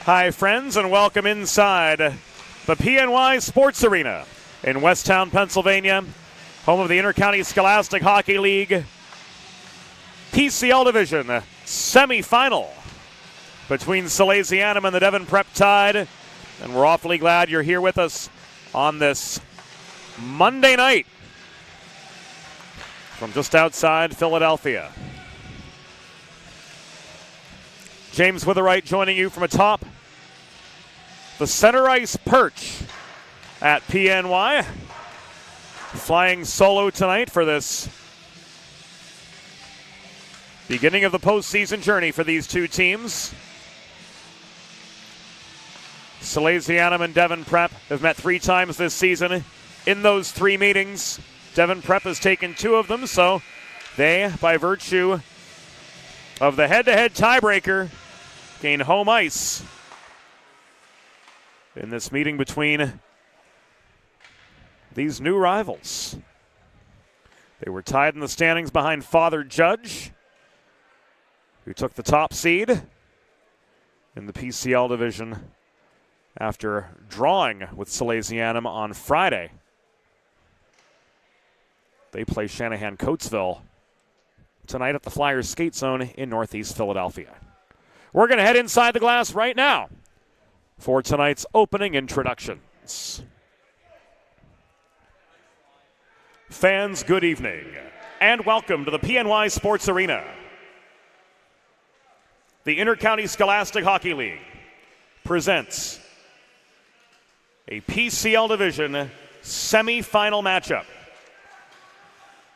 Hi, friends, and welcome inside the PNY Sports Arena in Westtown, Pennsylvania, home of the Intercounty Scholastic Hockey League PCL Division Semifinal between Salesianum and the Devon Prep Tide. And we're awfully glad you're here with us on this Monday night from just outside Philadelphia. James Witherite joining you from atop the center ice perch at PNY. Flying solo tonight for this beginning of the postseason journey for these two teams. Salesianum and Devon Prep have met 3 times this season. In those 3 meetings, Devon Prep has taken 2 of them, so they, by virtue of the head-to-head tiebreaker, gain home ice in this meeting between these new rivals. They were tied in the standings behind Father Judge, who took the top seed in the PCL division after drawing with Salesianum on Friday. They play Shanahan-Coatesville tonight at the Flyers Skate Zone in Northeast Philadelphia. We're going to head inside the glass right now for tonight's opening introductions. Fans, good evening, and welcome to the PNY Sports Arena. The Intercounty Scholastic Hockey League presents a PCL Division semifinal matchup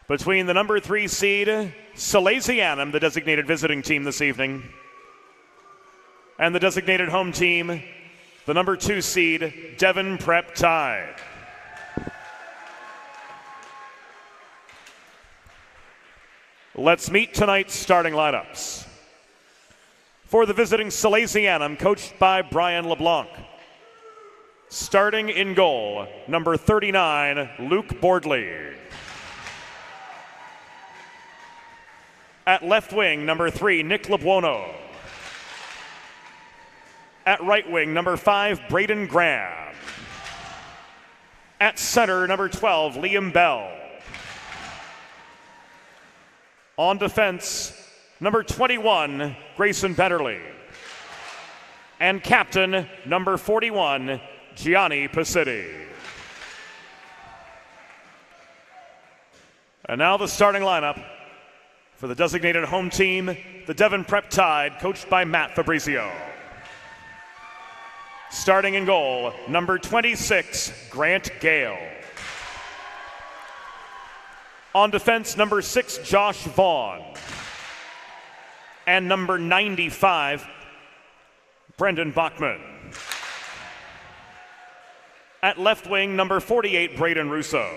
between the number 3 seed, Salesianum, the designated visiting team this evening, and the designated home team, the number 2 seed, Devon Prep Tide. Let's meet tonight's starting lineups. For the visiting Salesianum, coached by Brian LeBlanc. Starting in goal, number 39, Luke Bordley. At left wing, number 3, Nick Labuono. At right wing, number 5, Braden Graham. At center, number 12, Liam Bell. On defense, number 21, Grayson Betterly. And captain, number 41, Gianni Pacitti. And now the starting lineup for the designated home team, the Devon Prep Tide, coached by Matt Fabrizio. Starting in goal, number 26, Grant Gale. On defense, number 6, Josh Vaughn. And number 95, Brendan Bachman. At left wing, number 48, Braden Russo.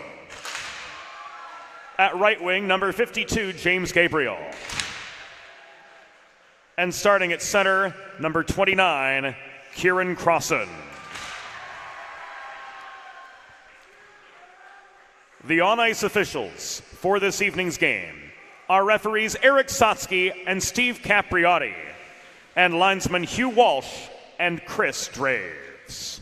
At right wing, number 52, James Gabriel. And starting at center, number 29, Kieran Crossan. The on-ice officials for this evening's game are referees Eric Sotsky and Steve Capriotti, and linesmen Hugh Walsh and Chris Draves.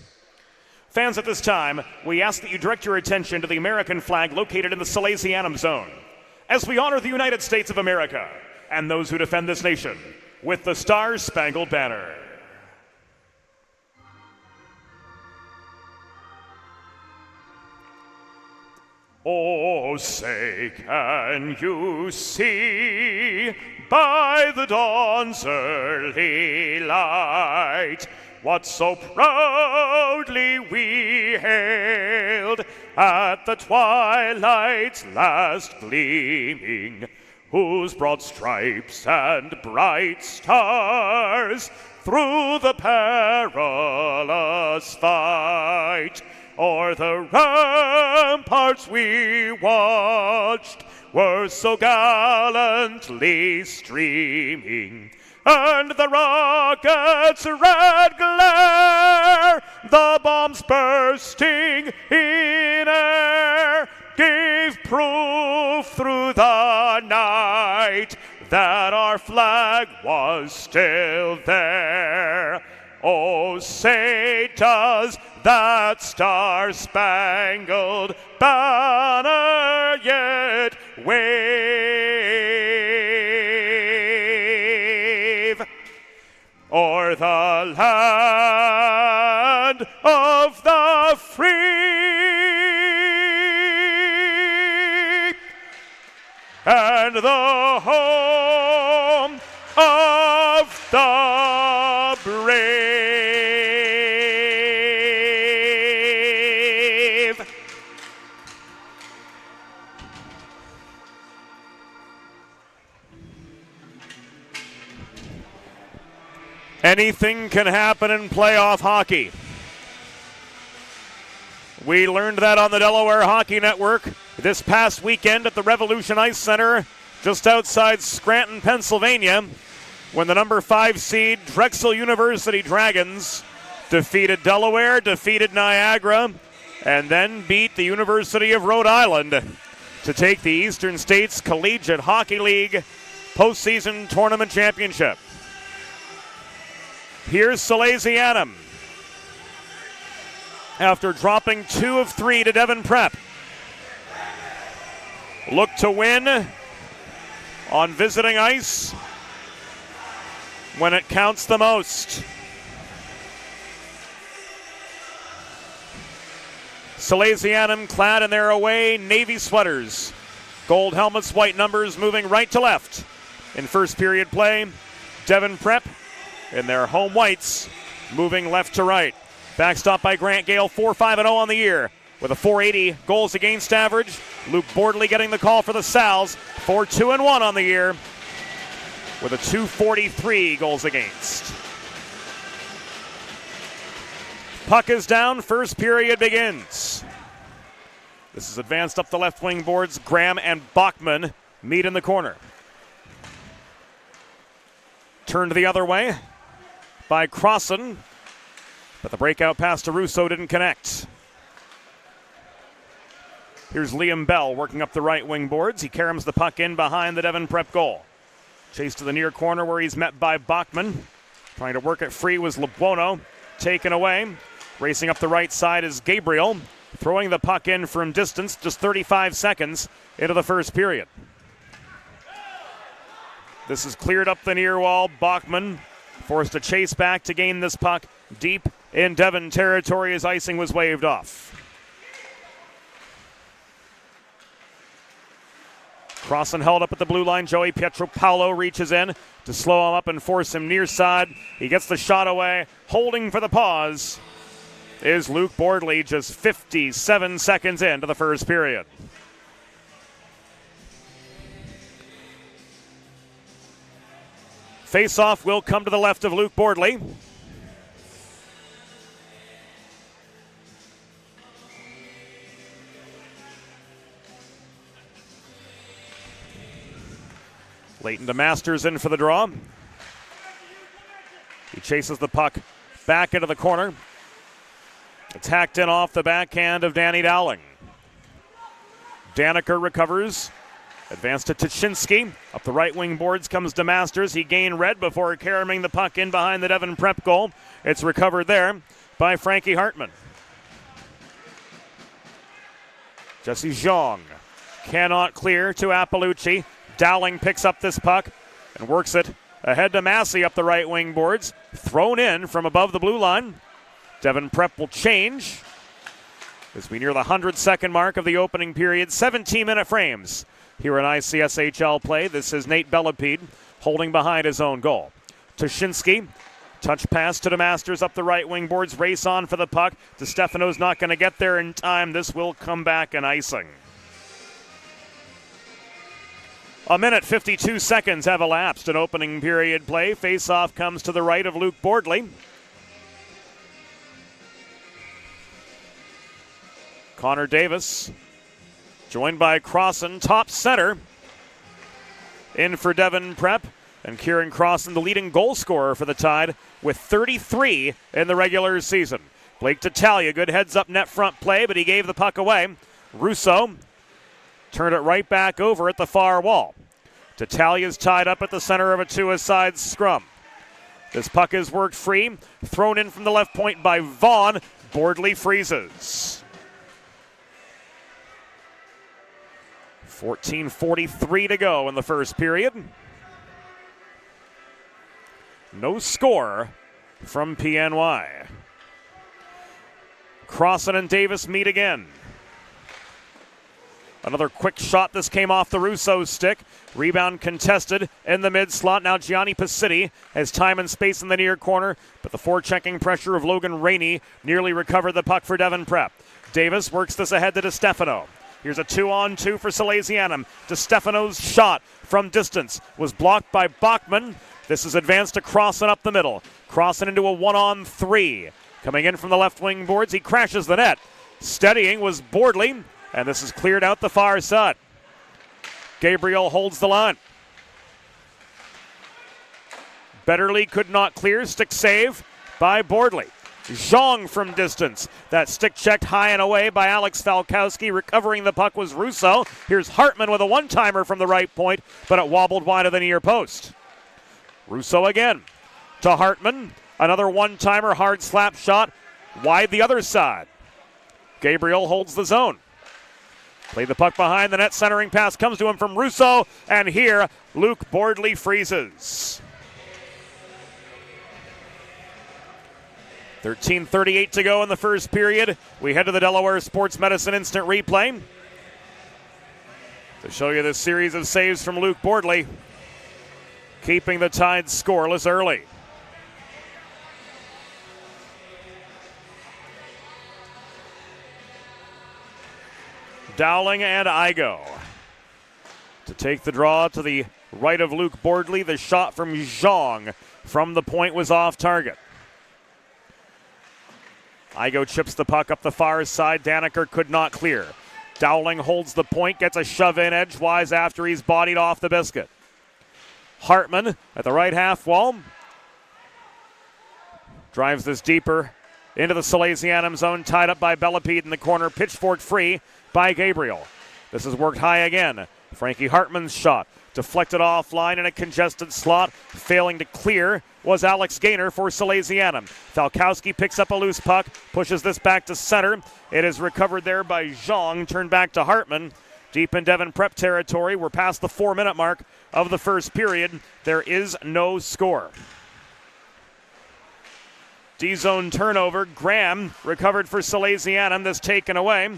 Fans, at this time, we ask that you direct your attention to the American flag located in the Salesianum zone, as we honor the United States of America and those who defend this nation with the Star-Spangled Banner. Oh, say, can you see by the dawn's early light what so proudly we hailed at the twilight's last gleaming, whose broad stripes and bright stars through the perilous fight o'er the ramparts we watched were so gallantly streaming, and the rocket's red glare, the bombs bursting in air, gave proof through the night that our flag was still there. Oh, say does that star-spangled banner yet wave o'er the land of the free and the home of the brave. Anything can happen in playoff hockey. We learned that on the Delaware Hockey Network this past weekend at the Revolution Ice Center just outside Scranton, Pennsylvania, when the number 5 seed Drexel University Dragons defeated Delaware, defeated Niagara, and then beat the University of Rhode Island to take the Eastern States Collegiate Hockey League postseason tournament championship. Here's Salesianum. after dropping 2 of 3 to Devon Prep. Look to win on visiting ice when it counts the most. Salesianum clad in their away navy sweaters. Gold helmets, white numbers moving right to left. In first period play, Devon Prep in their home whites moving left to right. Backstop by Grant Gale, 4-5-0 on the year with a .480 goals against average. Luke Bordley getting the call for the Sals, 4-2-1 on the year with a .243 goals against. Puck is down, first period begins. This is advanced up the left wing boards. Graham and Bachman meet in the corner. Turned the other way by Crossan, but the breakout pass to Russo didn't connect. Here's Liam Bell working up the right wing boards. He caroms the puck in behind the Devon Prep goal. Chase to the near corner where he's met by Bachman. Trying to work it free was Lebuono. Taken away. Racing up the right side is Gabriel. Throwing the puck in from distance, just 35 seconds into the first period. This is cleared up the near wall. Bachman forced to chase back to gain this puck deep in Devon territory as icing was waved off. Crossan held up at the blue line. Joey Pietropaulo reaches in to slow him up and force him near side. He gets the shot away. Holding for the pause is Luke Bordley, just 57 seconds into the first period. Face-off will come to the left of Luke Bordley. Leighton to Masters in for the draw. He chases the puck back into the corner. It's hacked in off the backhand of Danny Dowling. Daneker recovers. Advanced to Tuchinski. Up the right wing boards comes to Masters. He gained red before carrying the puck in behind the Devon Prep goal. It's recovered there by Frankie Hartman. Jesse Zhang cannot clear to Appalucci. Dowling picks up this puck and works it ahead to Massey up the right wing boards. Thrown in from above the blue line. Devon Prep will change as we near the 100-second mark of the opening period. 17-minute frames here in ICSHL play. This is Nate Bellapede holding behind his own goal. Tuchinski, touch pass to the Masters up the right wing boards. Race on for the puck. DeStefano's not going to get there in time. This will come back and icing. A minute, 52 seconds have elapsed in opening period play. Face-off comes to the right of Luke Bordley. Connor Davis, joined by Crossan, top center. In for Devon Prep. And Kieran Crossan, the leading goal scorer for the Tide, with 33 in the regular season. Blake Tattaglia, good heads-up net front play, but he gave the puck away. Russo turned it right back over at the far wall. Tattaglia's tied up at the center of a two-a-side scrum. This puck is worked free. Thrown in from the left point by Vaughn. Bordley freezes. 14:43 to go in the first period. No score from PNY. Crossan and Davis meet again. Another quick shot. This came off the Russo stick. Rebound contested in the mid slot. Now Gianni Pacitti has time and space in the near corner, but the forechecking pressure of Logan Rainey nearly recovered the puck for Devon Prep. Davis works this ahead to DeStefano. Here's a 2-on-2 for Salesianum. DeStefano's shot from distance was blocked by Bachman. This is advanced to Crossan up the middle. Crossan into a 1-on-3. Coming in from the left wing boards, he crashes the net. Steadying was Bordley, and this is cleared out the far side. Gabriel holds the line. Betterly could not clear. Stick save by Bordley. Zhang from distance. That stick checked high and away by Alex Falkowski. Recovering the puck was Russo. Here's Hartman with a one-timer from the right point, but it wobbled wide of the near post. Russo again to Hartman. Another one-timer, hard slap shot wide the other side. Gabriel holds the zone. Play the puck behind the net. Centering pass comes to him from Russo. And here, Luke Bordley freezes. 13:38 to go in the first period. We head to the Delaware Sports Medicine Instant Replay to show you this series of saves from Luke Bordley, keeping the Tide scoreless early. Dowling and Igo to take the draw to the right of Luke Bordley. The shot from Zhang from the point was off target. Igo chips the puck up the far side. Daniker could not clear. Dowling holds the point, gets a shove in edgewise after he's bodied off the biscuit. Hartman at the right half wall. Drives this deeper into the Salesianum zone, tied up by Bellepede in the corner. Pitchfork free by Gabriel. This has worked high again. Frankie Hartman's shot deflected offline in a congested slot. Failing to clear was Alex Gaynor for Salesianum. Falkowski picks up a loose puck, pushes this back to center. It is recovered there by Zhang, turned back to Hartman. Deep in Devon prep territory. We're past the 4-minute mark of the first period. There is no score. D-zone turnover. Graham recovered for Salesianum. This taken away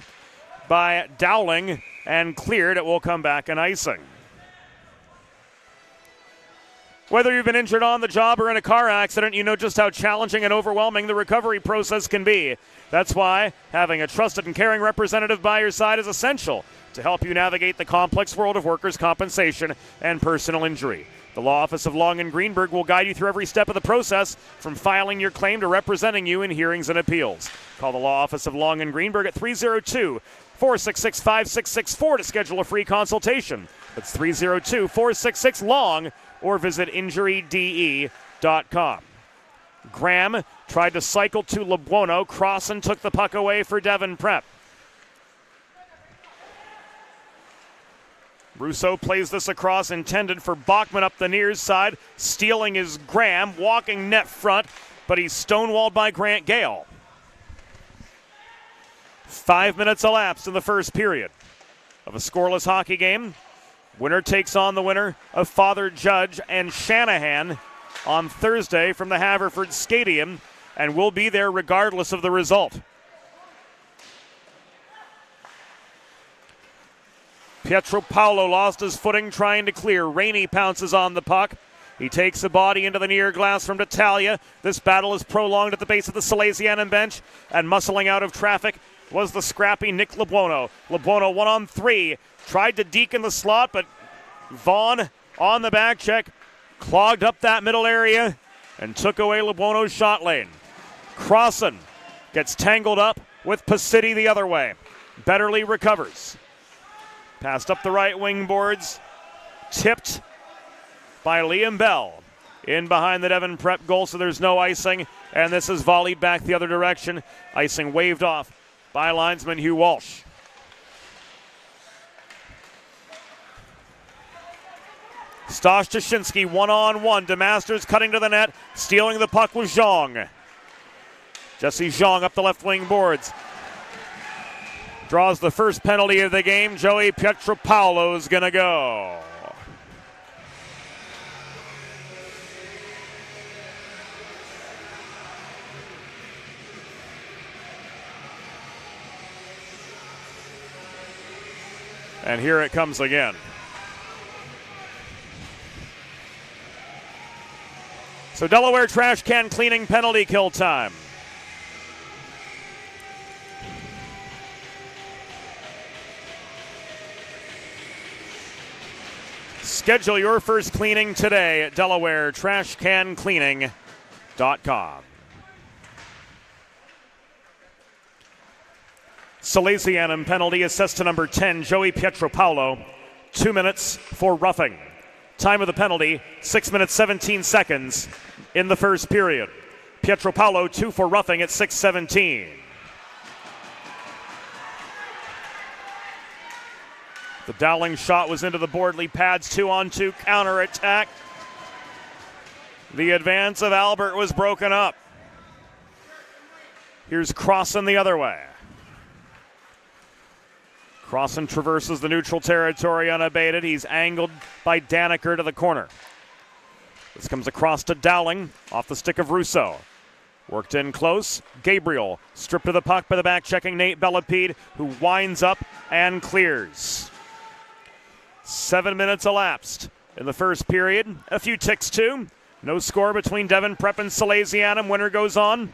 by Dowling and cleared. It will come back in icing. Whether you've been injured on the job or in a car accident, you know just how challenging and overwhelming the recovery process can be. That's why having a trusted and caring representative by your side is essential to help you navigate the complex world of workers' compensation and personal injury. The Law Office of Long and Greenberg will guide you through every step of the process, from filing your claim to representing you in hearings and appeals. Call the Law Office of Long and Greenberg at 302-466-5664 to schedule a free consultation. That's 302-466-LONG, or visit injuryde.com. Graham tried to cycle to Lebuono. Crossan took the puck away for Devon Prep. Russo plays this across, intended for Bachman up the near side. Stealing is Graham, walking net front, but he's stonewalled by Grant Gale. 5 minutes elapsed in the first period of a scoreless hockey game. Winner takes on the winner of Father Judge and Shanahan on Thursday from the Haverford Stadium, and will be there regardless of the result. Pietro Paolo lost his footing trying to clear. Rainey pounces on the puck. He takes a body into the near glass from D'Italia. This battle is prolonged at the base of the Salesianum bench, and muscling out of traffic was the scrappy Nick Lebuono. Lebuono 1-on-3. Tried to deke in the slot, but Vaughn on the back check clogged up that middle area and took away Lebuono's shot lane. Crossan gets tangled up with Pacitti the other way. Betterly recovers. Passed up the right wing boards. Tipped by Liam Bell. In behind the Devon Prep goal, so there's no icing. And this is volleyed back the other direction. Icing waved off by linesman Hugh Walsh. Stosh Jashinsky 1-on-1. DeMasters cutting to the net. Stealing the puck with Zhang. Jesse Zhang up the left wing boards. Draws the first penalty of the game. Joey Pietropaulo is going to go. And here it comes again. So Delaware trash can cleaning penalty kill time. Schedule your first cleaning today at DelawareTrashCanCleaning.com. Salesianum penalty assessed to number 10, Joey Pietropaulo. 2 minutes for roughing. Time of the penalty, 6 minutes 17 seconds in the first period. Pietropaulo 2 for roughing at 6:17. The Dowling shot was into the Bordley pads. 2-on-2 counterattack. The advance of Albert was broken up. Here's Crossan the other way. Crossan traverses the neutral territory unabated. He's angled by Daneker to the corner. This comes across to Dowling off the stick of Russo. Worked in close. Gabriel stripped of the puck by the back-checking Nate Bellepede, who winds up and clears. 7 minutes elapsed in the first period. A few ticks too. No score between Devon Prep and Salesianum. Winner goes on.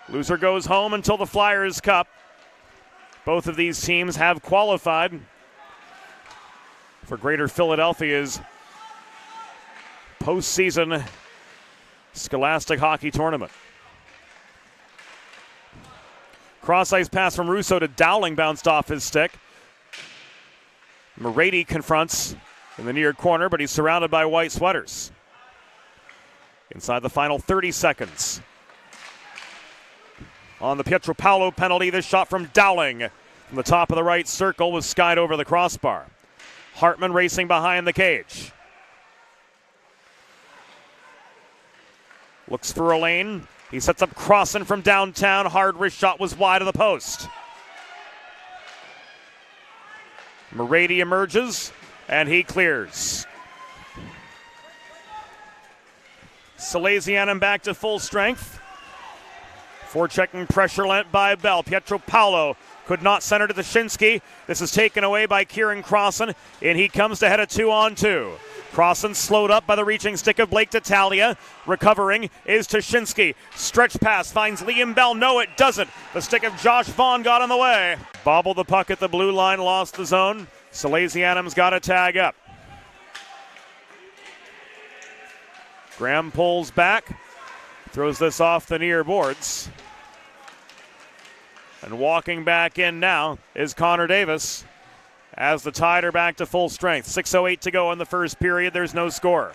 Loser goes home until the Flyers Cup. Both of these teams have qualified for Greater Philadelphia's postseason Scholastic Hockey Tournament. Cross-ice pass from Russo to Dowling bounced off his stick. Morady confronts in the near corner, but he's surrounded by white sweaters. Inside the final 30 seconds. On the Pietro Paolo penalty, this shot from Dowling from the top of the right circle was skied over the crossbar. Hartman racing behind the cage. Looks for a lane. He sets up Crossan from downtown. Hard wrist shot was wide of the post. Morady emerges, and he clears. Salesianum back to full strength. Forechecking pressure lent by Bell. Pietro Paolo could not center to Tashinsky. This is taken away by Kieran Crossan, and he comes to head a 2-on-2. Crossan slowed up by the reaching stick of Blake D'Italia. Recovering is Tashinsky. Stretch pass finds Liam Bell. No, it doesn't. The stick of Josh Vaughn got in the way. Bobbled the puck at the blue line, lost the zone. Salesianum's got a tag up. Graham pulls back. Throws this off the near boards. And walking back in now is Connor Davis. As the Tide are back to full strength. 6:08 to go in the first period. There's no score.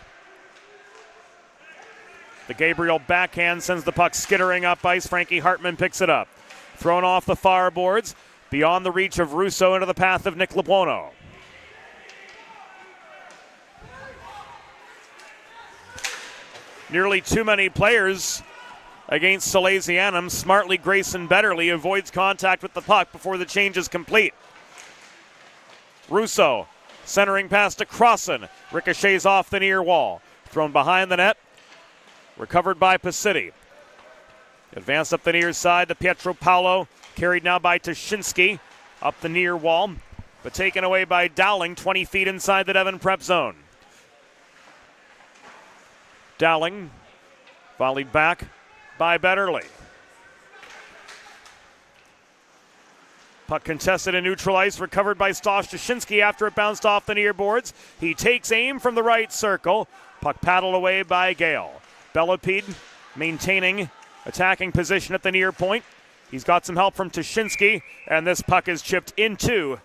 The Gabriel backhand sends the puck skittering up ice. Frankie Hartman picks it up. Thrown off the far boards. Beyond the reach of Russo into the path of Nick Labuono. Nearly too many players against Salesianum. Smartly, Grayson Betterly avoids contact with the puck before the change is complete. Russo centering pass to Crossan. Ricochets off the near wall. Thrown behind the net. Recovered by Pacitti. Advanced up the near side to Pietro Paolo. Carried now by Tashinsky. Up the near wall. But taken away by Dowling 20 feet inside the Devon Prep zone. Dowling volleyed back by Betterly. Puck contested in neutral ice, recovered by Stosh Tashinsky after it bounced off the near boards. He takes aim from the right circle. Puck paddled away by Gale. Bellepede maintaining attacking position at the near point. He's got some help from Tashinsky, and this puck is chipped into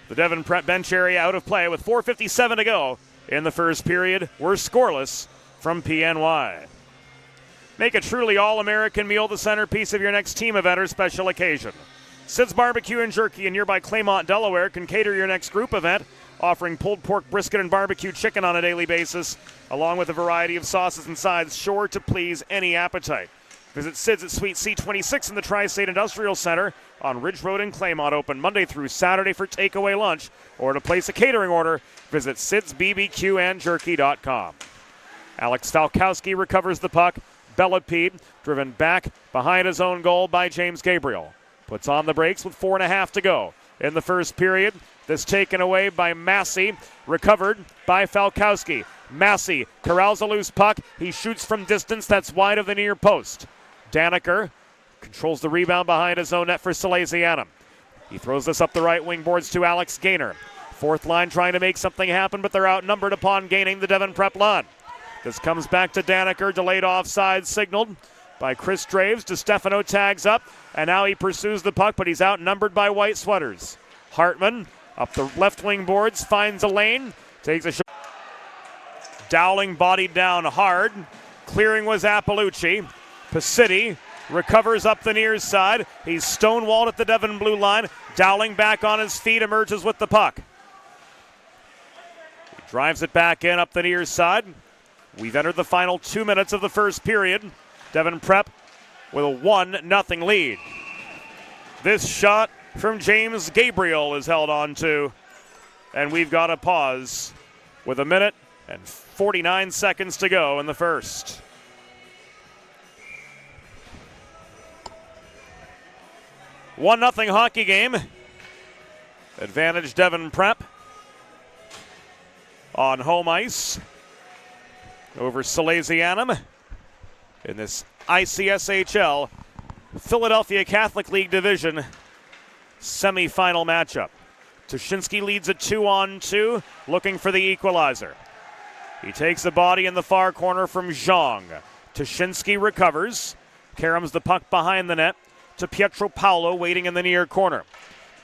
the Devon Prep bench area, out of play with 4:57 to go in the first period. We're scoreless from PNY. Make a truly all-American meal the centerpiece of your next team event or special occasion. Sid's Barbecue and Jerky in nearby Claymont, Delaware can cater your next group event, offering pulled pork, brisket, and barbecue chicken on a daily basis, along with a variety of sauces and sides sure to please any appetite. Visit Sid's at Suite C26 in the Tri-State Industrial Center on Ridge Road in Claymont, open Monday through Saturday for takeaway lunch, or to place a catering order, visit sidsbbqandjerky.com. Alex Falkowski recovers the puck. Bellepede driven back behind his own goal by James Gabriel. Puts on the brakes with 4.5 to go in the first period. This taken away by Massey, recovered by Falkowski. Massey corrals a loose puck. He shoots from distance. That's wide of the near post. Daneker controls the rebound behind his own net for Salesianum. He throws this up the right wing boards to Alex Gaynor. Fourth line trying to make something happen, but they're outnumbered upon gaining the Devon Prep line. This comes back to Daneker, delayed offside signaled by Chris Draves. DeStefano tags up, and now he pursues the puck, but he's outnumbered by white sweaters. Hartman up the left wing boards, finds a lane, takes a shot. Dowling bodied down hard. Clearing was Appalucci. Pacitti recovers up the near side. He's stonewalled at the Devon blue line. Dowling back on his feet, emerges with the puck. He drives it back in up the near side. We've entered the final 2 minutes of the first period. Devon Prep with a 1-0 lead. This shot from James Gabriel is held on to, and we've got a pause with 1 minute and 49 seconds to go in the first. One nothing hockey game. Advantage Devon Prep on home ice over Salesianum in this ICSHL Philadelphia Catholic League Division semifinal matchup. Tushinsky leads a 2-on-2, looking for the equalizer. He takes the body in the far corner from Zhang. Tushinsky recovers, caroms the puck behind the net to Pietro Paolo waiting in the near corner.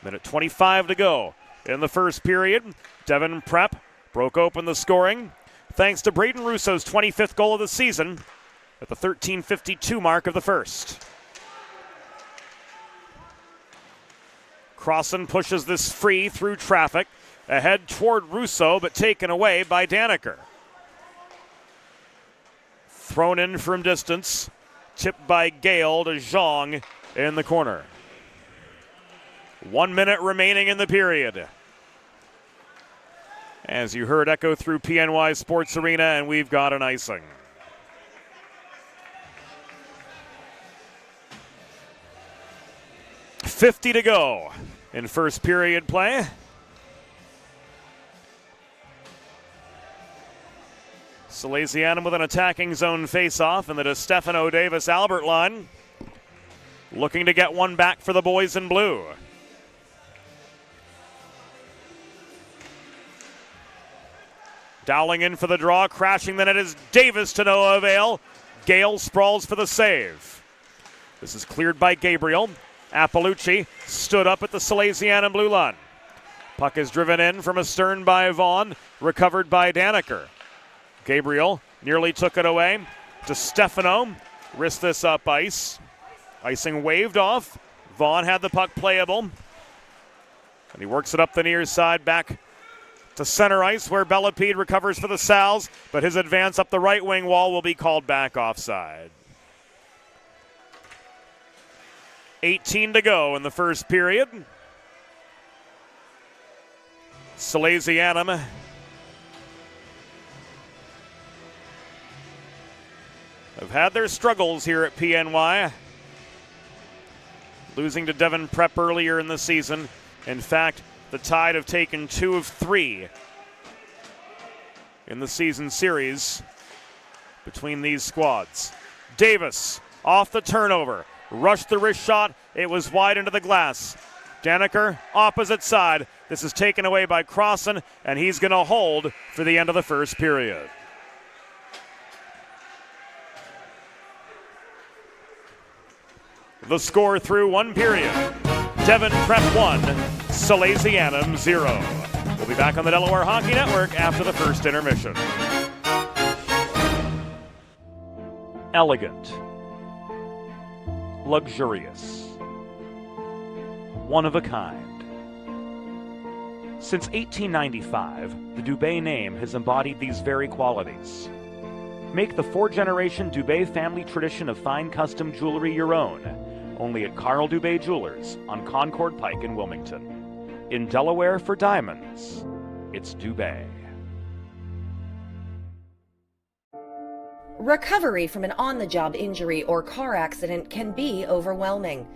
Minute 25 to go in the first period. Devon Prep broke open the scoring thanks to Braden Russo's 25th goal of the season at the 13:52 mark of the first. Crossan pushes this free through traffic, ahead toward Russo, but taken away by Daniker. Thrown in from distance, tipped by Gale to Zhang in the corner. 1 minute remaining in the period. As you heard echo through PNY Sports Arena, and we've got an icing. .50 to go in first period play. Salesianum with an attacking zone faceoff in the DeStefano Davis Albert line. Looking to get one back for the boys in blue. Dowling in for the draw, crashing the net is Davis to no avail. Gale sprawls for the save. This is cleared by Gabriel. Appalucci stood up at the Salesianum blue line. Puck is driven in from astern by Vaughn, recovered by Daniker. Gabriel nearly took it away. DeStefano risked this up ice. Icing waved off. Vaughn had the puck playable. And he works it up the near side back to center ice where Bellepede recovers for the Sals, but his advance up the right wing wall will be called back offside. 18 to go in the first period. Salesianum have had their struggles here at PNY. Losing to Devon Prep earlier in the season. In fact, the Tide have taken 2 of 3 in the season series between these squads. Davis off the turnover. Rushed the wrist shot. It was wide into the glass. Daniker, opposite side. This is taken away by Crossan, and he's going to hold for the end of the first period. The score through one period. Devon Prep 1, Salesianum 0. We'll be back on the Delaware Hockey Network after the first intermission. Elegant. Luxurious. One of a kind. Since 1895, the Dubé name has embodied these very qualities. Make the 4-generation Dubé family tradition of fine custom jewelry your own. Only at Carl Dubé Jewelers on Concord Pike in Wilmington. In Delaware for diamonds, it's Dubé. Recovery from an on-the-job injury or car accident can be overwhelming.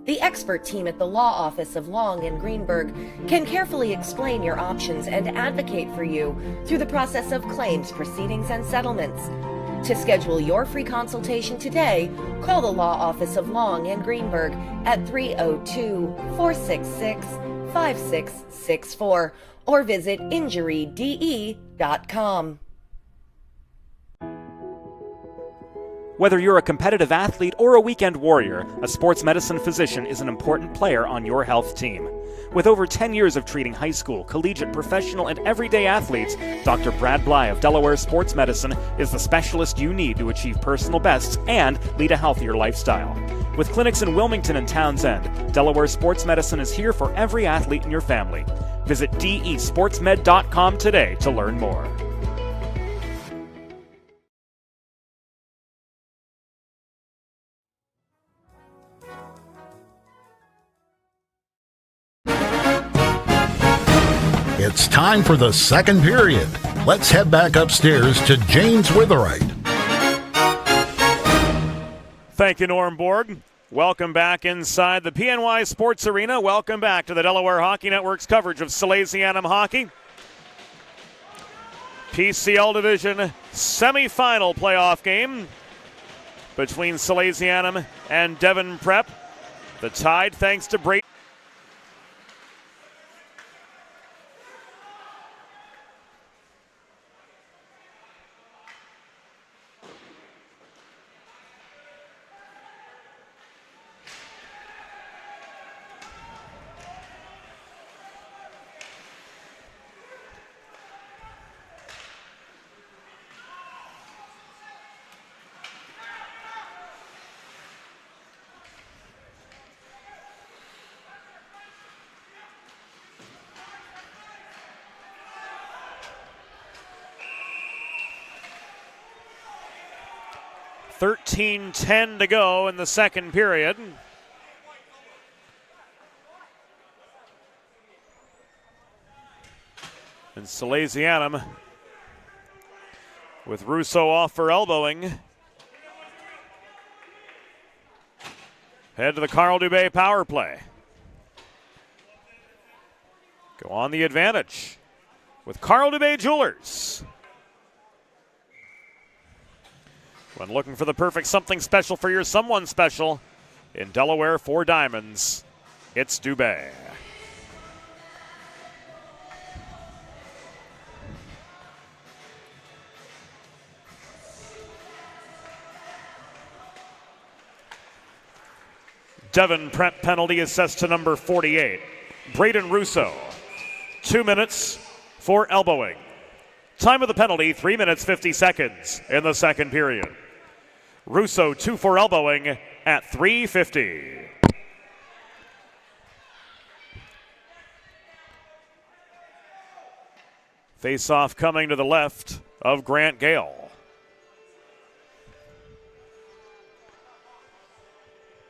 The expert team at the Law Office of Long and Greenberg can carefully explain your options and advocate for you through the process of claims, proceedings, and settlements. To schedule your free consultation today, call the Law Office of Long and Greenberg at 302-466-5664 or visit injuryde.com. Whether you're a competitive athlete or a weekend warrior, a sports medicine physician is an important player on your health team. With over 10 years of treating high school, collegiate, professional, and everyday athletes, Dr. Brad Bly of Delaware Sports Medicine is the specialist you need to achieve personal bests and lead a healthier lifestyle. With clinics in Wilmington and Townsend, Delaware Sports Medicine is here for every athlete in your family. Visit desportsmed.com today to learn more. It's time for the second period. Let's head back upstairs to James Witherite. Thank you, Norm Borg. Welcome back inside the PNY Sports Arena. Welcome back to the Delaware Hockey Network's coverage of Salesianum hockey. PCL Division semifinal playoff game between Salesianum and Devon Prep. The Tide, thanks to Brady. .10 to go in the second period. And Salesianum with Russo off for elbowing. Head to the Carl Dubé power play. Go on the advantage with Carl Dubé Jewelers. When looking for the perfect something special for your someone special, in Delaware, 4 diamonds, it's Dubé. Devon Prep penalty assessed to number 48, Braden Russo. 2 minutes for elbowing. Time of the penalty, 3 minutes, 50 seconds in the second period. Russo 2 for elbowing at 3:50. Face-off coming to the left of Grant Gale.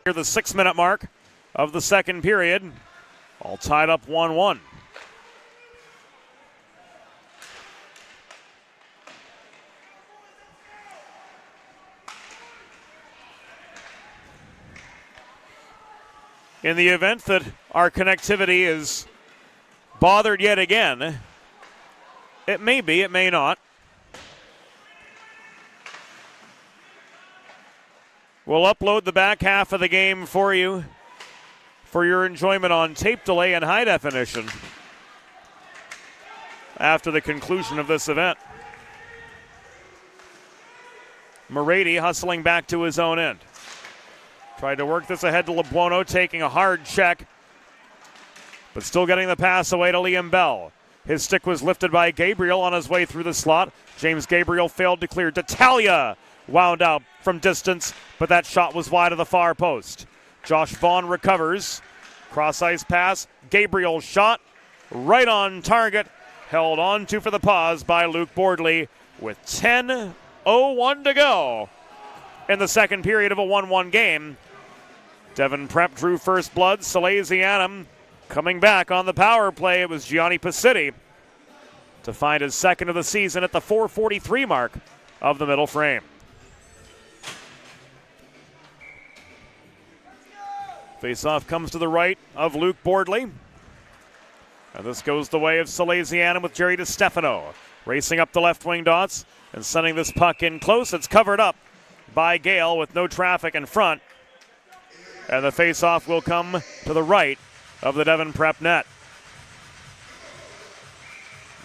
Here the 6-minute mark of the second period. All tied up 1-1. In the event that our connectivity is bothered yet again, it may be, it may not. We'll upload the back half of the game for you for your enjoyment on tape delay and high definition after the conclusion of this event. Morady hustling back to his own end. Tried to work this ahead to LeBuono, taking a hard check, but still getting the pass away to Liam Bell. His stick was lifted by Gabriel on his way through the slot. James Gabriel failed to clear. D'Italia wound out from distance, but that shot was wide of the far post. Josh Vaughn recovers. Cross-ice pass. Gabriel shot right on target. Held on to for the pause by Luke Bordley with 10:01 to go in the second period of a 1-1 game. Devon Prep drew first blood. Salesianum coming back on the power play. It was Gianni Pacitti to find his second of the season at the 4:43 mark of the middle frame. Face-off comes to the right of Luke Bordley. And this goes the way of Salesianum with Jerry DiStefano racing up the left wing dots and sending this puck in close. It's covered up by Gale with no traffic in front. And the face-off will come to the right of the Devon Prep net.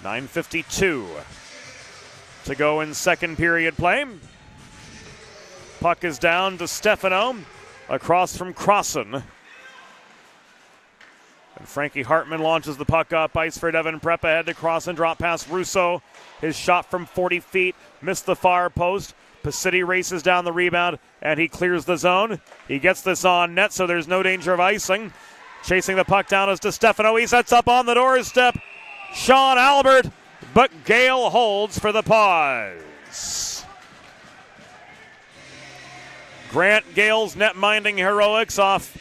9:52 to go in second period play. Puck is down to Stefano across from Crossan. And Frankie Hartman launches the puck up ice for Devon Prep ahead to Crossan. Drop past Russo. His shot from 40 feet missed the far post. Pacitti races down the rebound, and he clears the zone. He gets this on net, so there's no danger of icing. Chasing the puck down is DiStefano. He sets up on the doorstep. Sean Albert, but Gale holds for the pause. Grant Gale's net-minding heroics off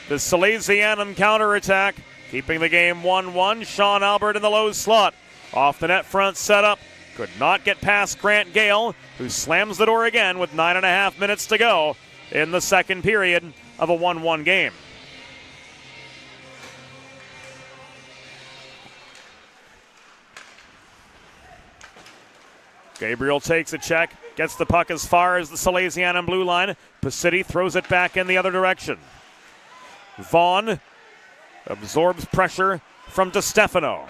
the Salesianum counterattack Keeping the game 1-1, Sean Albert in the low slot. Off the net front setup. Could not get past Grant Gale, who slams the door again with 9.5 minutes to go in the second period of a 1-1 game. Gabriel takes a check, gets the puck as far as the Salesianum blue line. Pacitti throws it back in the other direction. Vaughn absorbs pressure from DiStefano.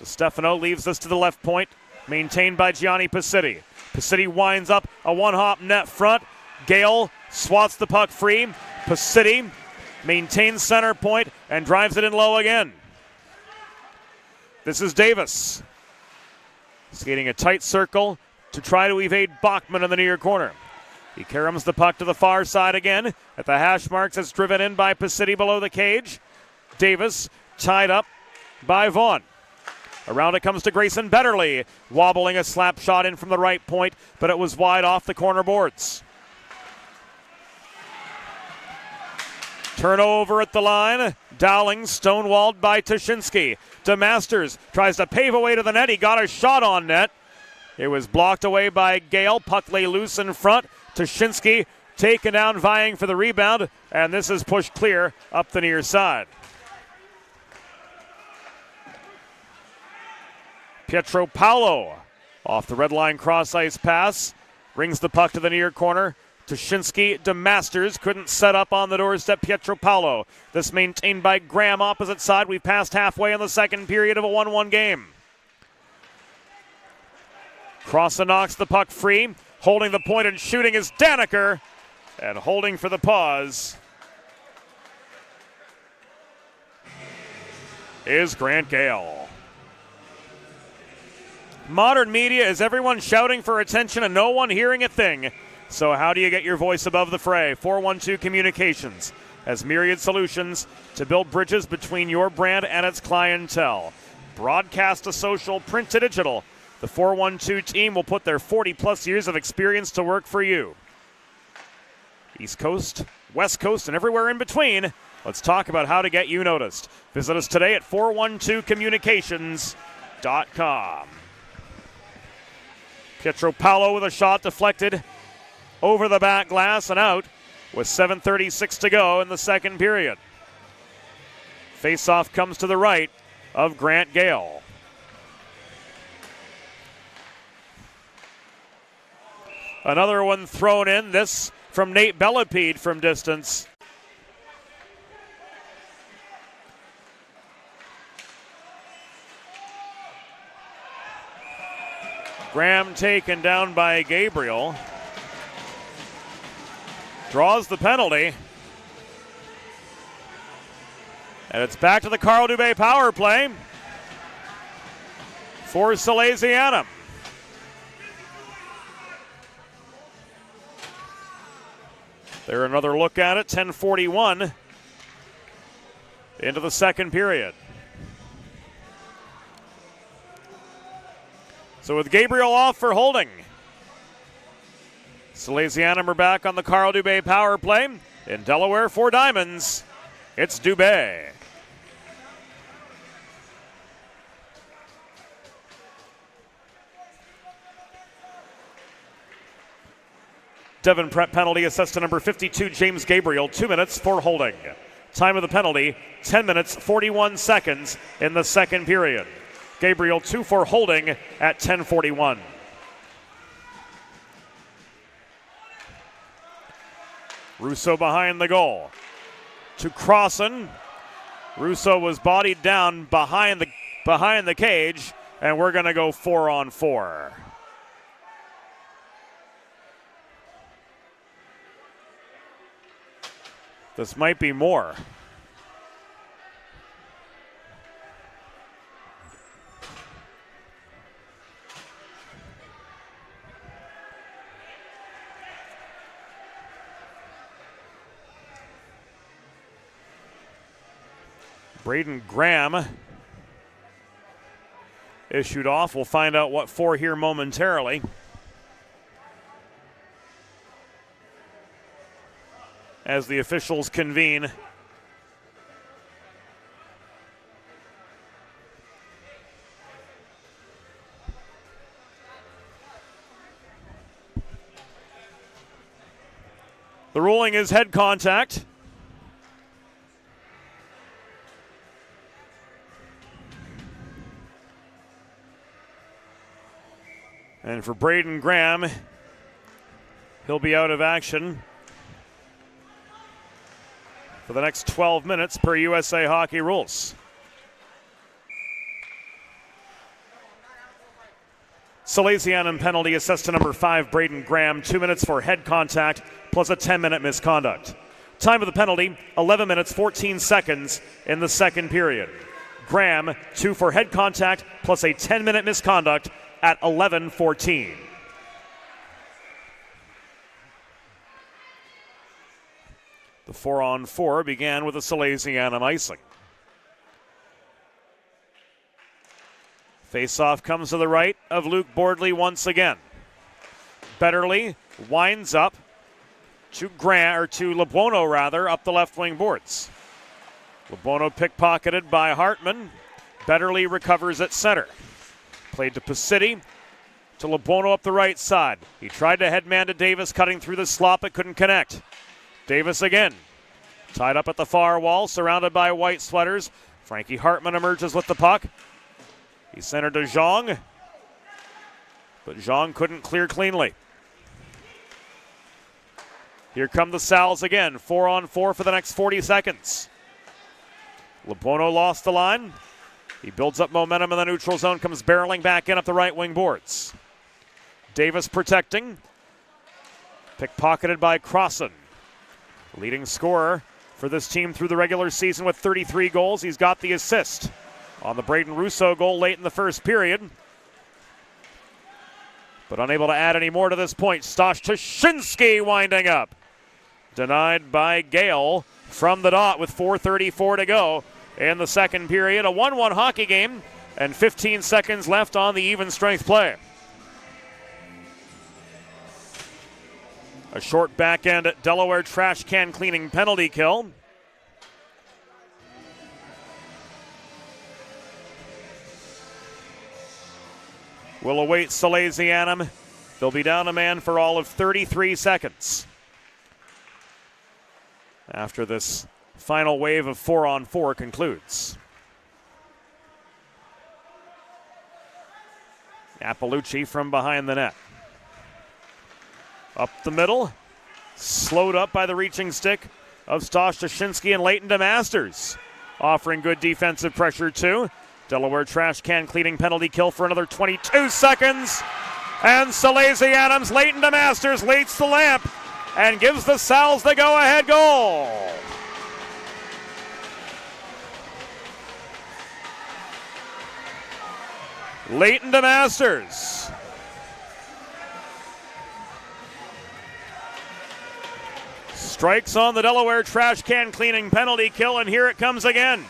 DiStefano leaves this to the left point, maintained by Gianni Pacitti. Pacitti winds up a one-hop net front. Gale swats the puck free. Pacitti maintains center point and drives it in low again. This is Davis. Skating a tight circle to try to evade Bachman in the near corner. He caroms the puck to the far side again. At the hash marks, it's driven in by Pacitti below the cage. Davis tied up by Vaughn. Around it comes to Grayson Betterly, wobbling a slap shot in from the right point, but it was wide off the corner boards. Turnover at the line. Dowling stonewalled by Tuschinski. DeMasters tries to pave away to the net. He got a shot on net. It was blocked away by Gale. Puck lay loose in front. Tuschinski taken down, vying for the rebound, and this is pushed clear up the near side. Pietro Paolo off the red line cross ice pass. Brings the puck to the near corner. Tuschinski, DeMasters couldn't set up on the doorstep. Pietro Paolo. This maintained by Graham opposite side. We've passed halfway in the second period of a 1-1 game. Crossa knocks the puck free. Holding the point and shooting is Daniker. And holding for the pause is Grant Gale. Modern media is everyone shouting for attention and no one hearing a thing. So how do you get your voice above the fray? 412 Communications has myriad solutions to build bridges between your brand and its clientele. Broadcast to social, print to digital. The 412 team will put their 40-plus years of experience to work for you. East Coast, West Coast, and everywhere in between. Let's talk about how to get you noticed. Visit us today at 412communications.com. Pietro Paolo with a shot deflected over the back glass and out with 7:36 to go in the second period. Faceoff comes to the right of Grant Gale. Another one thrown in, this from Nate Bellapede from distance. Graham taken down by Gabriel. Draws the penalty. And it's back to the Carl Dubé power play for Salesianum. There another look at it, 10:41 into the second period. So with Gabriel off for holding, Salesianum are back on the Carl Dubé power play. In Delaware for Diamonds, it's Dubé. Devon prep penalty assessed to number 52, James Gabriel, 2 minutes for holding. Time of the penalty, 10 minutes, 41 seconds in the second period. Gabriel 2 for holding at 10:41. Russo behind the goal. To Crossan. Russo was bodied down behind the cage, and we're going to go 4-on-4. This might be more. Braden Graham issued off. We'll find out what for here momentarily. As the officials convene The ruling is head contact. And for Braden Graham, he'll be out of action for the next 12 minutes per USA Hockey rules. Salesianum penalty assessed to number 5, Braden Graham, 2 minutes for head contact plus a 10-minute misconduct. Time of the penalty, 11 minutes, 14 seconds in the second period. Graham, 2 for head contact plus a 10-minute misconduct at 11:14. The 4-on-4 began with a Salesianum icing. Face-off comes to the right of Luke Bordley once again. Betterly winds up to Lebuono up the left wing boards. Lebuono pickpocketed by Hartman. Betterly recovers at center. Played to Pacitti, to Lebuono up the right side. He tried to headman to Davis, cutting through the slot but couldn't connect. Davis again, tied up at the far wall, surrounded by white sweaters. Frankie Hartman emerges with the puck. He centered to Zhang, but Zhang couldn't clear cleanly. Here come the Sals again, 4-on-4 for the next 40 seconds. Lebuono lost the line. He builds up momentum in the neutral zone, comes barreling back in up the right wing boards. Davis protecting. Pickpocketed by Crossan. Leading scorer for this team through the regular season with 33 goals. He's got the assist on the Braden Russo goal late in the first period. But unable to add any more to this point. Stosh Tuschinski winding up. Denied by Gale from the dot with 4:34 to go in the second period. A 1-1 hockey game and 15 seconds left on the even strength play. A short backhand Delaware trash can cleaning penalty kill. Will await Salesianum. They'll be down a man for all of 33 seconds after this final wave of 4-on-4 concludes. Appalucci from behind the net. Up the middle, slowed up by the reaching stick of Stosh Tuschinski and Leighton DeMasters, offering good defensive pressure too. Delaware trash can cleaning penalty kill for another 22 seconds. And Salesianum's Leighton DeMasters lights the lamp and gives the Sals the go-ahead goal. Leighton DeMasters strikes on the Delaware trash can cleaning penalty kill, and here it comes again.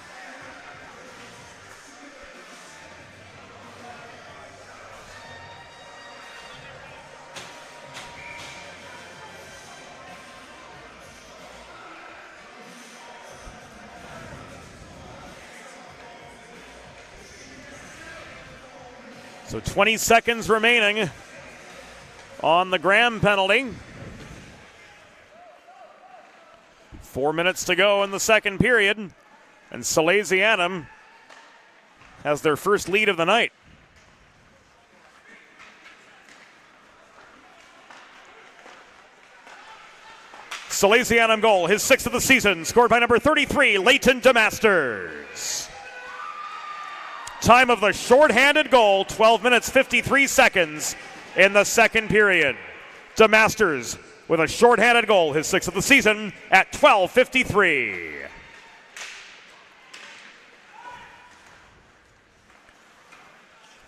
So 20 seconds remaining on the Graham penalty. 4 minutes to go in the second period, and Salesianum has their first lead of the night. Salesianum goal, his 6th of the season, scored by number 33, Leighton DeMasters. Time of the shorthanded goal, 12 minutes, 53 seconds in the second period. DeMasters with a shorthanded goal, his 6th of the season at 12:53.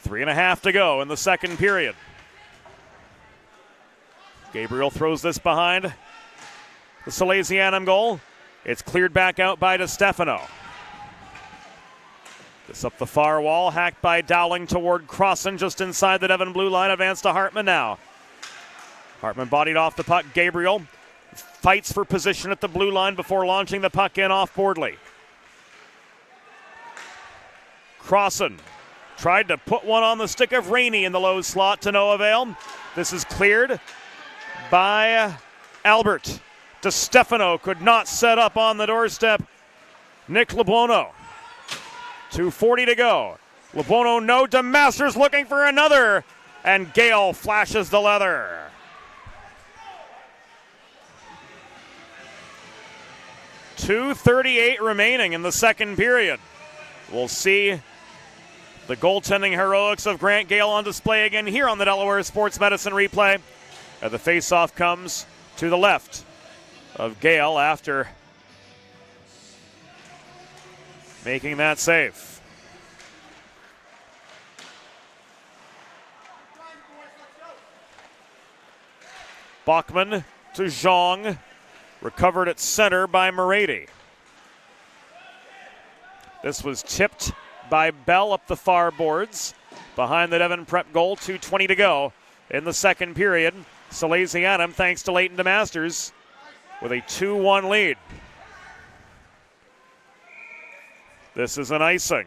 Three and a half to go in the second period. Gabriel throws this behind the Salesianum goal. It's cleared back out by DeStefano. This up the far wall, hacked by Dowling toward Crossan, just inside the Devon blue line. Advanced to Hartman now. Hartman bodied off the puck. Gabriel fights for position at the blue line before launching the puck in off Bordley. Crossan tried to put one on the stick of Rainey in the low slot to no avail. This is cleared by Albert. DiStefano could not set up on the doorstep. Nick LeBuono. 2:40 to go. LeBuono, no. DeMasters looking for another. And Gale flashes the leather. .238 remaining in the second period. We'll see the goaltending heroics of Grant Gale on display again here on the Delaware Sports Medicine replay. And the faceoff comes to the left of Gale after making that save. Bachman to Zhang. Recovered at center by Morady. This was tipped by Bell up the far boards. Behind the Devon Prep goal, 2:20 to go in the second period. Salesianum, thanks to Leighton DeMasters, with a 2-1 lead. This is an icing.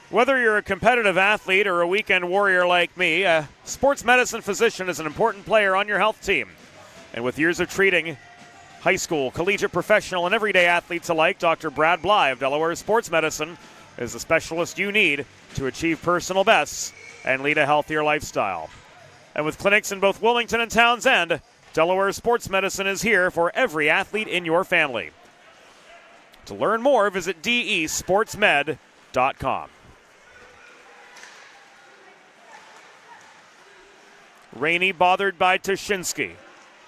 Whether you're a competitive athlete or a weekend warrior like me, a sports medicine physician is an important player on your health team. And with years of treating high school, collegiate, professional, and everyday athletes alike, Dr. Brad Bly of Delaware Sports Medicine is the specialist you need to achieve personal bests and lead a healthier lifestyle. And with clinics in both Wilmington and Townsend, Delaware Sports Medicine is here for every athlete in your family. To learn more, visit desportsmed.com. Rainey bothered by Tuschinski.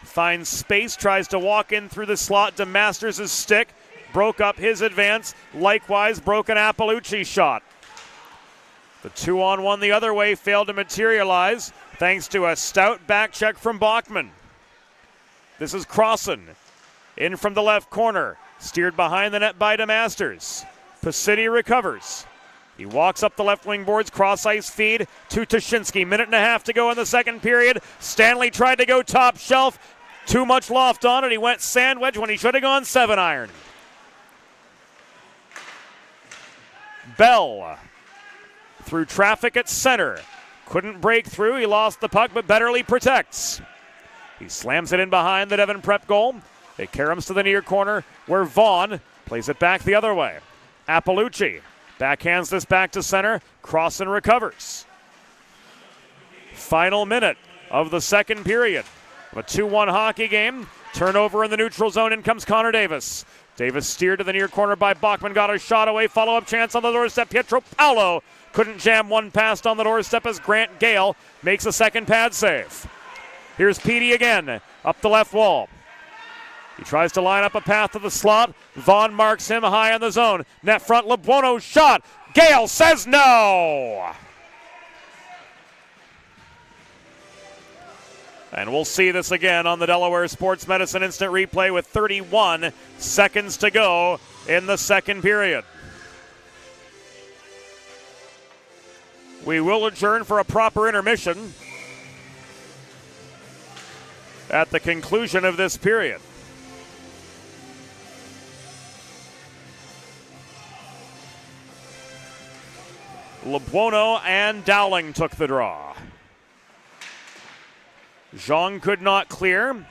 Finds space, tries to walk in through the slot. DeMasters' stick. Broke up his advance. Likewise, broke an Appalucci shot. The 2-on-1 the other way failed to materialize thanks to a stout back check from Bachman. This is Crossan. In from the left corner. Steered behind the net by DeMasters. Pacitti recovers. He walks up the left wing boards, cross ice feed to Tuschinski. Minute and a half to go in the second period. Stanley tried to go top shelf. Too much loft on it. He went sand wedge when he should have gone 7-iron. Bell through traffic at center. Couldn't break through. He lost the puck, but Betterly protects. He slams it in behind the Devon Prep goal. It caroms to the near corner where Vaughn plays it back the other way. Appalucci backhands this back to center. Crossan recovers. Final minute of the second period of a 2-1 hockey game. Turnover in the neutral zone. In comes Connor Davis. Davis steered to the near corner by Bachman. Got a shot away. Follow-up chance on the doorstep. Pietro Paolo couldn't jam one past on the doorstep as Grant Gale makes a second pad save. Here's Petey again up the left wall. He tries to line up a path to the slot. Vaughn marks him high in the zone. Net front, LeBuono's shot. Gale says no. And we'll see this again on the Delaware Sports Medicine Instant Replay with 31 seconds to go in the second period. We will adjourn for a proper intermission at the conclusion of this period. LeBuono and Dowling took the draw. Zhang could not clear.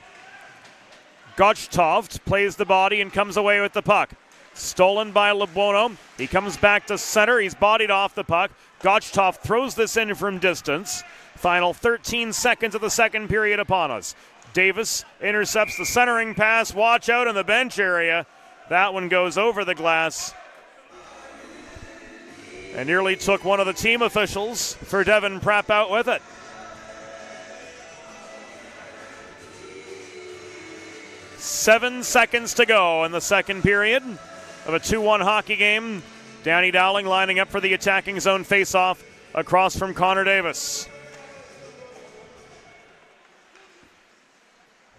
Gochtov plays the body and comes away with the puck. Stolen by LeBuono. He comes back to center. He's bodied off the puck. Gochtov throws this in from distance. Final 13 seconds of the second period upon us. Davis intercepts the centering pass. Watch out in the bench area. That one goes over the glass and nearly took one of the team officials for Devon Prep out with it. Seven seconds to go in the second period of a 2-1 hockey game. Danny Dowling lining up for the attacking zone faceoff across from Connor Davis.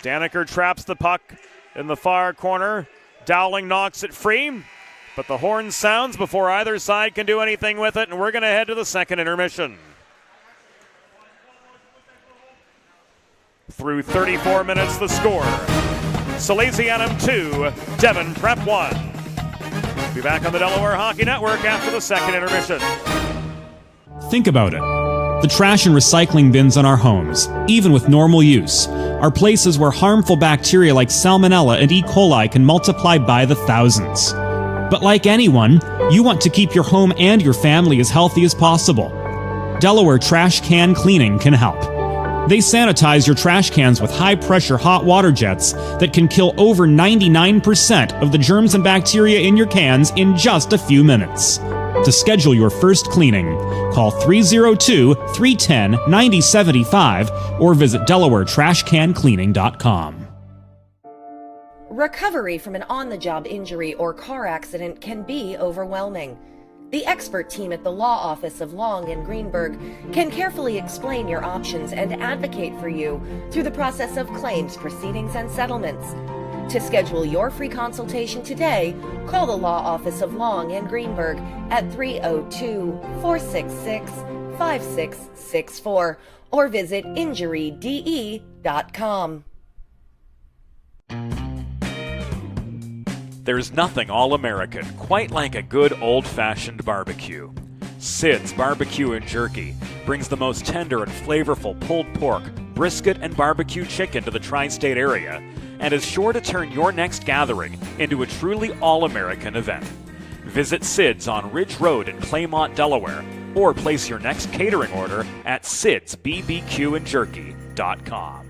Daniker traps the puck in the far corner. Dowling knocks it free, but the horn sounds before either side can do anything with it, and we're going to head to the second intermission. Through 34 minutes, the score. Salesianum 2, Devon Prep 1. We'll be back on the Delaware Hockey Network after the second intermission. Think about it. The trash and recycling bins in our homes, even with normal use, are places where harmful bacteria like Salmonella and E. coli can multiply by the thousands. But like anyone, you want to keep your home and your family as healthy as possible. Delaware Trash Can Cleaning can help. They sanitize your trash cans with high-pressure hot water jets that can kill over 99% of the germs and bacteria in your cans in just a few minutes. To schedule your first cleaning, call 302-310-9075 or visit DelawareTrashCanCleaning.com. Recovery from an on-the-job injury or car accident can be overwhelming. The expert team at the Law Office of Long and Greenberg can carefully explain your options and advocate for you through the process of claims, proceedings, and settlements. To schedule your free consultation today, call the Law Office of Long and Greenberg at 302-466-5664 or visit injuryde.com. There's nothing all-American quite like a good old-fashioned barbecue. Sid's Barbecue and Jerky brings the most tender and flavorful pulled pork, brisket, and barbecue chicken to the tri-state area and is sure to turn your next gathering into a truly all-American event. Visit Sid's on Ridge Road in Claymont, Delaware, or place your next catering order at sidsbbqandjerky.com.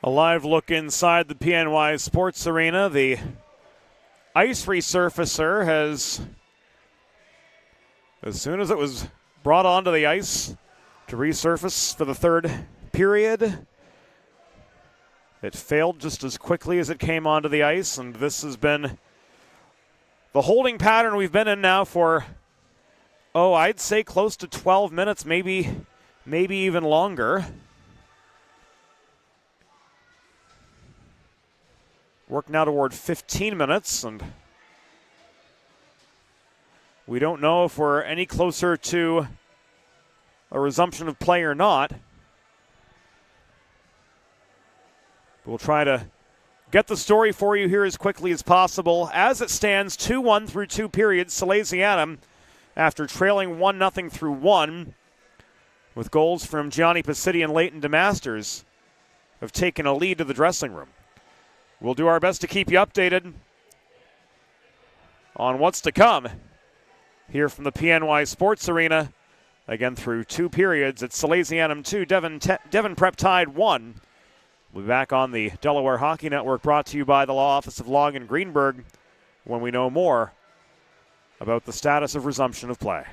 A live look inside the PNY Sports Arena. The ice resurfacer has, as soon as it was brought onto the ice to resurface for the third period, it failed just as quickly as it came onto the ice, and this has been the holding pattern we've been in now for, I'd say close to 12 minutes, maybe even longer. Work now toward 15 minutes, and we don't know if we're any closer to a resumption of play or not. We'll try to get the story for you here as quickly as possible. As it stands, 2-1 through 2 periods. Salesianum, after trailing 1-0 through 1, with goals from Gianni Pacidi and Leighton DeMasters, have taken a lead to the dressing room. We'll do our best to keep you updated on what's to come here from the PNY Sports Arena. Again, through 2 periods, it's Salesianum 2, Devon Prep Tide 1. We'll be back on the Delaware Hockey Network, brought to you by the Law Office of Long and Greenberg, when we know more about the status of resumption of play.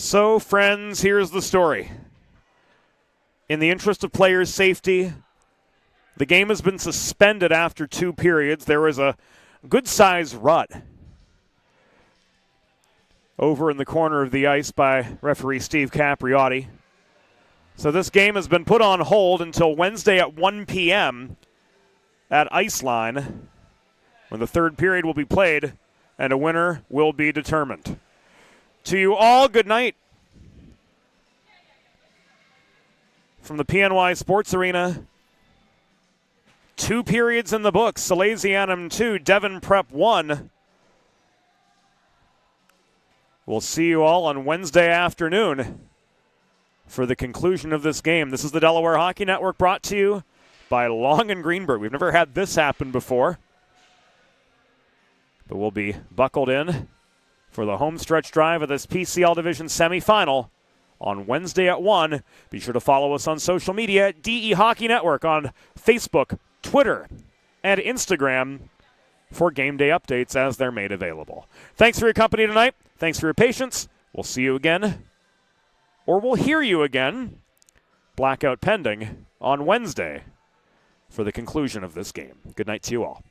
So, friends, here's the story. In the interest of players' safety, the game has been suspended after 2 periods. There was a good-sized rut over in the corner of the ice by referee Steve Capriotti. So this game has been put on hold until Wednesday at 1 p.m. at Iceline, when the 3rd period will be played and a winner will be determined. To you all, good night. From the PNY Sports Arena, 2 periods in the books. Salesianum 2, Devon Prep 1. We'll see you all on Wednesday afternoon for the conclusion of this game. This is the Delaware Hockey Network, brought to you by Long and Greenberg. We've never had this happen before, but we'll be buckled in for the home stretch drive of this PCL Division semifinal on Wednesday at 1. Be sure to follow us on social media at DE Hockey Network on Facebook, Twitter, and Instagram for game day updates as they're made available. Thanks for your company tonight. Thanks for your patience. We'll see you again, or we'll hear you again, blackout pending, on Wednesday for the conclusion of this game. Good night to you all.